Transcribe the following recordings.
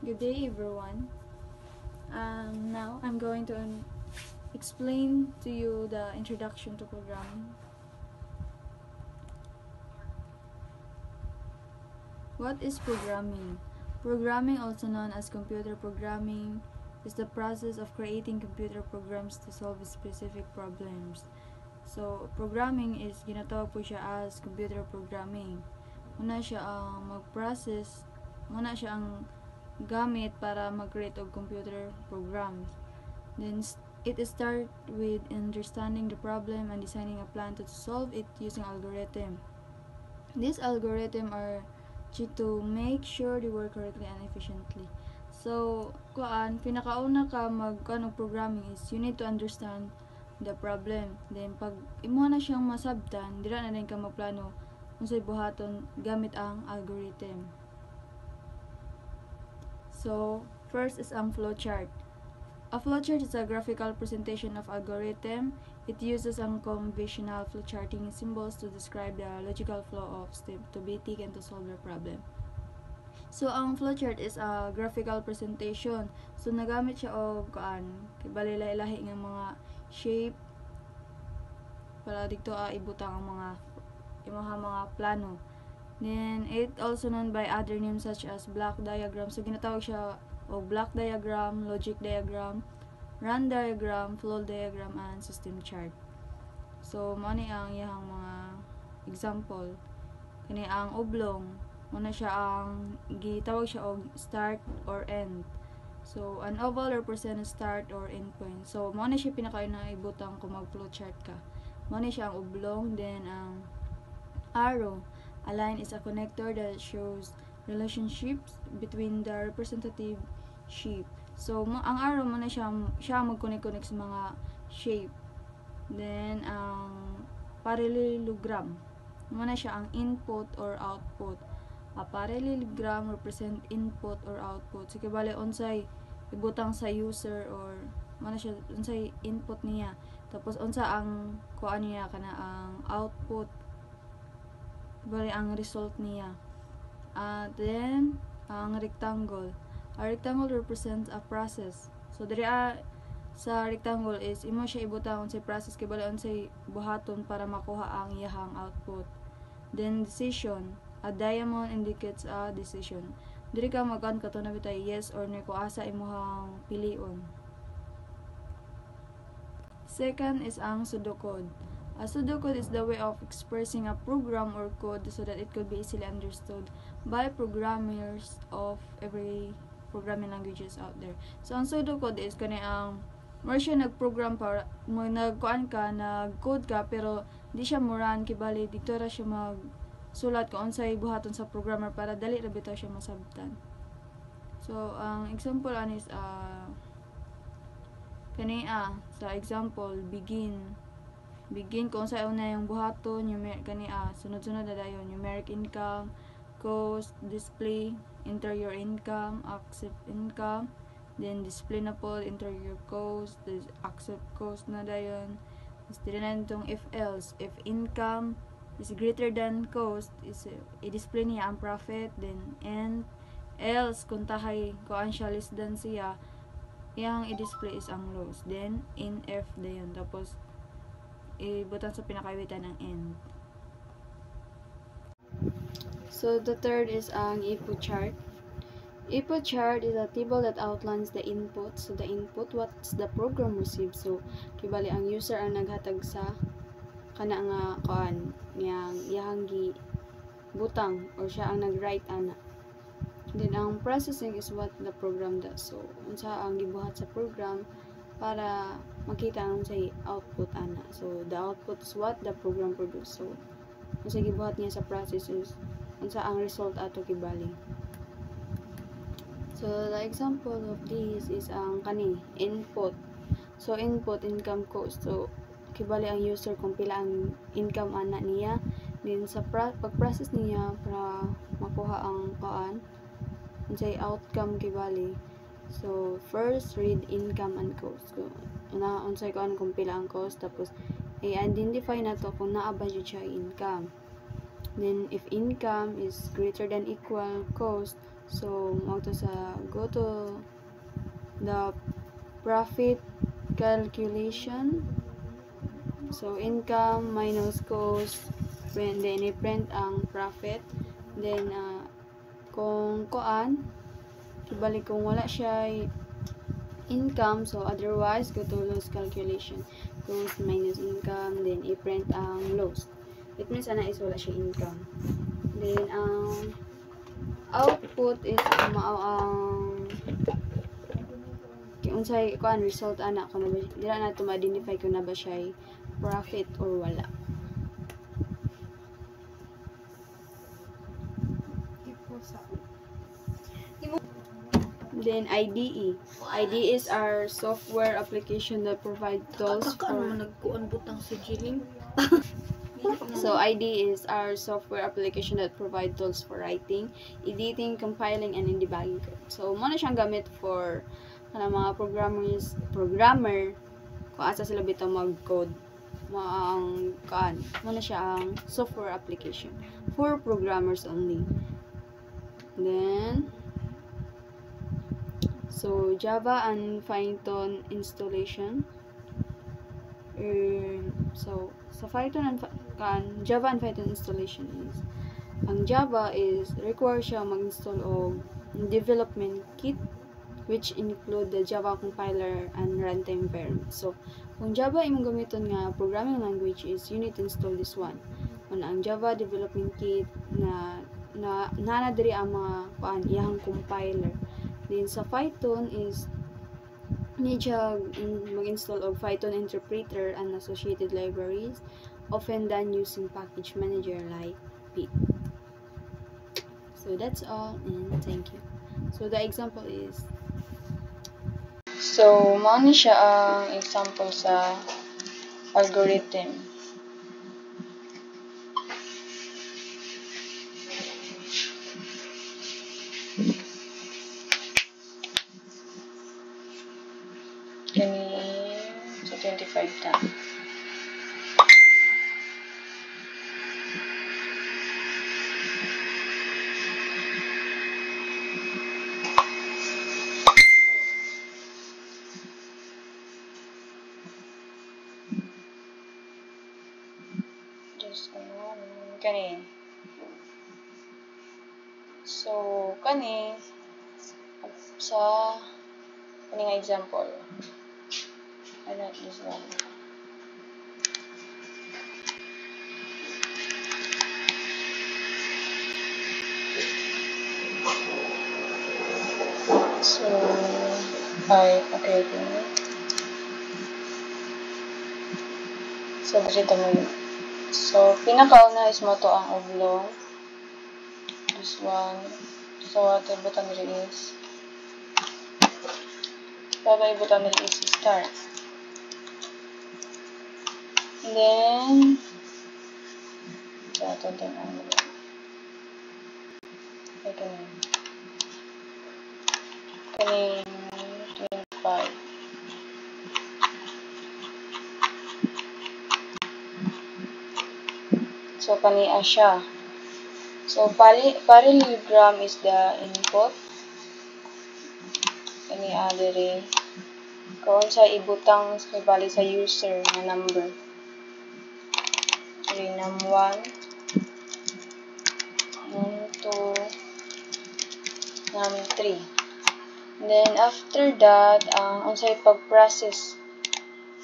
Good day, everyone. Now I'm going to explain to you the introduction to programming. What is programming? Programming, also known as computer programming, is the process of creating computer programs to solve specific problems. So, programming is ginatawag po siya as computer programming. Muna siya ang mag-process, muna siya ang gamit para mag-create og computer programs. Then it start with understanding the problem and designing a plan to solve it using algorithm. These algorithms are to make sure they work correctly and efficiently. So, pinakauna ka mag programming is you need to understand the problem. Then pag imo na siyang masabtan, dira na din ka magplano unsay buhaton gamit ang algorithm. So, first is ang flowchart. A flowchart is a graphical presentation of algorithm. It uses ang conventional flowcharting symbols to describe the logical flow of steps to be taken to solve the problem. So, ang flowchart is a graphical presentation. So, nagamit siya og balay-lahi nga mga shape para dito ibutang ang mga mga plano. Then, it also known by other names such as block diagram. So, ginatawag siya o block diagram, logic diagram, run diagram, flow diagram, and system chart. So, mani ang iyang mga example. Kani ang oblong, muna siya ang gitawag siya og start or end. So, an oval represents start or end point. So, muna siya pinakauna ibutang kung mag-flow chart ka. Muna siya ang oblong, then ang arrow. A line is a connector that shows relationships between the representative shape. So, ang arrow mo na siya mag-connect sa mga shape. Then, ang parallelogram. Mo na siya ang input or output. A parallelogram represent input or output. So, kibali, unsay ibutang sa user or mo na siya, unsay input niya. Tapos, unsa ang kuan niya, kana ang output. Bali ang result niya. Then, ang rectangle. A rectangle represents a process. So, diri sa rectangle is, imo siya ibutang sa process kay bali unsay buhaton para makuha ang iyahang output. Then, decision. A diamond indicates a decision. Diri ka mag-on kato na bitay yes or no kung asa imuhang pilion. Second is ang pseudocode. A pseudocode is the way of expressing a program or code so that it could be easily understood by programmers of every programming languages out there. So, ang pseudocode is kani ang more siya nag-program para nag-code ka pero di siya moran kibali dito ra siya magsulat kung unsay buhaton sa programmer para dali ra bitaw siya masabtan. So, ang example is kani sa example begin kung sa una yung buhaton kani sunod-sunod na dayon numeric income, cost, display, enter your income, accept income, then display na po, enter your cost, accept cost na dayon. Is dire na itong if else, if income is greater than cost is i-display niya ang profit, then and else kung tahay kuan siya less than siya iyang i-display is ang loss, then in f dayon tapos ibutang sa pinakaiwitan ng end. So, the third is ang input chart. Input chart is a table that outlines the input. So, the input, what's the program received. So, kibali ang user ang naghatag sa kana nga kuan niyang iyang butang or siya ang nag-write ana. Then, ang processing is what the program does. So, unsa ang gibuhat sa program para makita ang say output ana. So, the output is what the program produce. So, unsa gibuhat niya sa process is unsa ang result ato kibali. So, the example of this is ang kani input. So, input income cost. So, kibali ang user kung pila ang income ana niya. Then sa pag-process niya para makuha ang kuan unsay outcome kibali. So, first read income and cost. So, unsay kuan kung pila ang cost tapos i-identify na to kung naa ba jud siya income. Then, if income is greater than equal cost, So mo to sa go to the profit calculation. So income minus cost, then i-print ang profit. Then kung kuan kibalik kung wala siya income, so otherwise go to loss calculation, cost minus income, then i-print ang loss. It means ana is wala siya income. Then ang output is mao ang unsay kuan result ana kung na dira na to ma-identify kung na ba siya profit or wala. Then IDE. IDE is our software application that provide tools for nagkuan butang si Jiling. So IDE is our software application that provide tools for writing, editing, compiling, and in debugging code. So mo na siyang gamit for mga programmer kung asa sila bitaw mag-code. Mo ang mo na siya ang software application for programmers only. Then so Java and Python installation. So sa Python and Java and Python installation is ang Java is require siya mag-install og development kit which include the Java compiler and runtime environment. So kung Java imong gamiton nga programming language is you need to install this one. Ang Java development kit na diri ang mga iyang compiler. Then sa Python is need siya mag-install of Python interpreter and associated libraries, often done using package manager like pip. So that's all, and thank you. So the example is mao ni siya ang example sa algorithm. Kani sa 25 ta. Just kani. So kani sa kaning example. I like this one. So, okay. So, dito mo yun. So, pinakauna is mo to ang oblong. This one. So, ato ibutan nila is start. And then, so, ato din ang ito na. Kaning 25. So, kani siya. So, parallelogram is the input. Kani diri kung sa ibutang bali sa user na number. Kani num 1, num 2, num 3. Then, after that, unsay pag-process,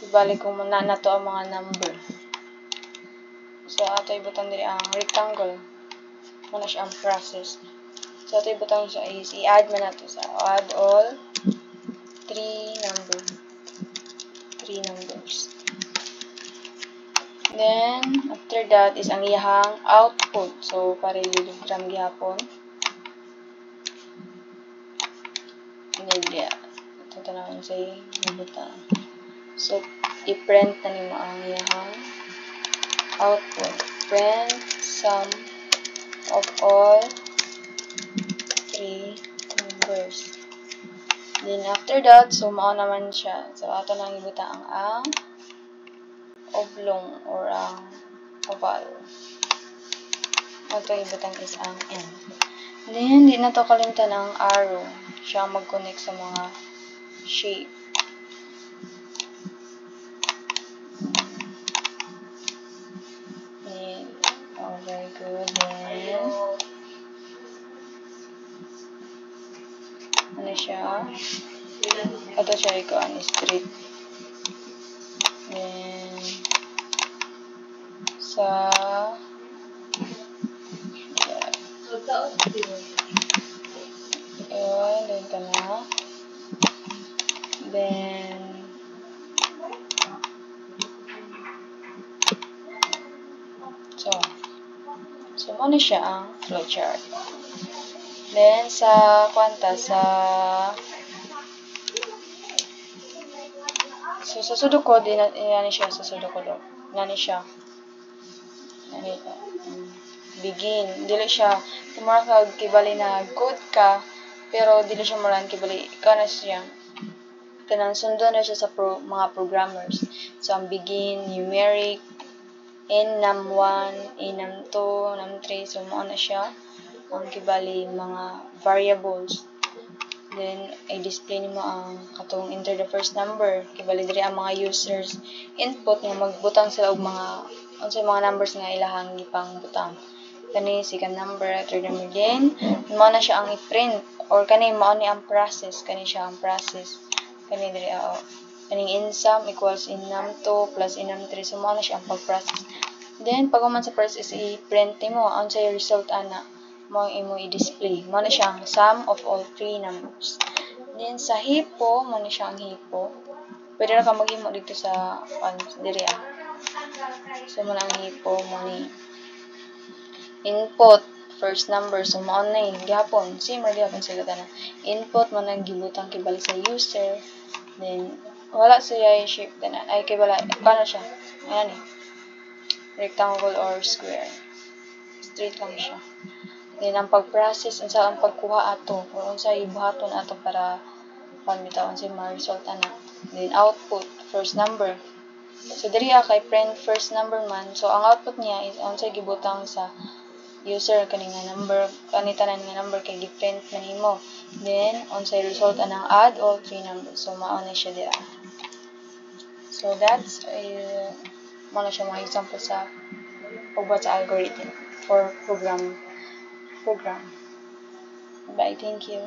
ibalik kung muna na to ang mga number. So, ato ibutang diri ang rectangle. Muna siya ang process. So, ato ibutang siya is, i-add man nato sa add all 3 numbers. Then, after that is ang iyahang output. So, parallelogram gihapon. Ito tanawin sa ibutang. So, i-print na nimo ang iyahang output. Print sum of all 3 numbers. Then, after that, so, mao naman siya. So, ato nang ibutang ang oblong or ang oval. Ato ibutang is ang n. Then, di na to kalimtan ang arrow. Siya ang mag-connect sa mga shape. Then, oh, very good. Then, ano siya? Ito siya ikaw, straight. Then, sa then ka na. Then, so ano siya ang flowchart. Then, sa sa Sudoku, yan siya sa Sudoku do. Yan siya. Begin. Dili siya, kumara ka kibali na good ka, pero dili siya maran kibali, kana siya. Kanang sundan na siya sa mga programmers. So, ang begin, numeric, num1, num2, num3, so mo na siya. Ang kibali, mga variables. Then, i-display nimo ang katong enter the first number. Kibali diri ang mga users input nga magbutang sila og mga numbers nga ilahang gipang butang. Kani second number, third number din. Mao na siya ang i-print or kani mao ni ang process, kani siya ang process. Kani diri kaning insum equals num2 plus num3, so mao na siya ang pag-process. Then pag man sa process i-print nimo ang sa result ana mo imo i-display. Mo na siya ang sum of all three numbers. Then sa hipo, mo na siya ang hipo. Pwede na ka maghimo dito sa diri So mo na ang hipo mo ni input first number, so mo na gihapon same ra gihapon sila tanan. Input mo nang gibutang kibalik sa user. Then wala siya yung shape tanan. Ay kibala kana siya. Ayan rectangle or square. Straight lang siya. Then, ang pag-process, unsa ang pagkuha ato, o unsa ibuhaton ato para pagmitawon sa mga result na. Then, output, first number. So, diri kay print first number man. So, ang output niya is unsa gibutang sa user kani nga number, kanitanan nga number kay gi-print man nimo. Then, unsa result anang add all three numbers. So, mao na siya dira. So, that's mo na siya mga example sa pagbuhat sa algorithm for program. Bye, thank you.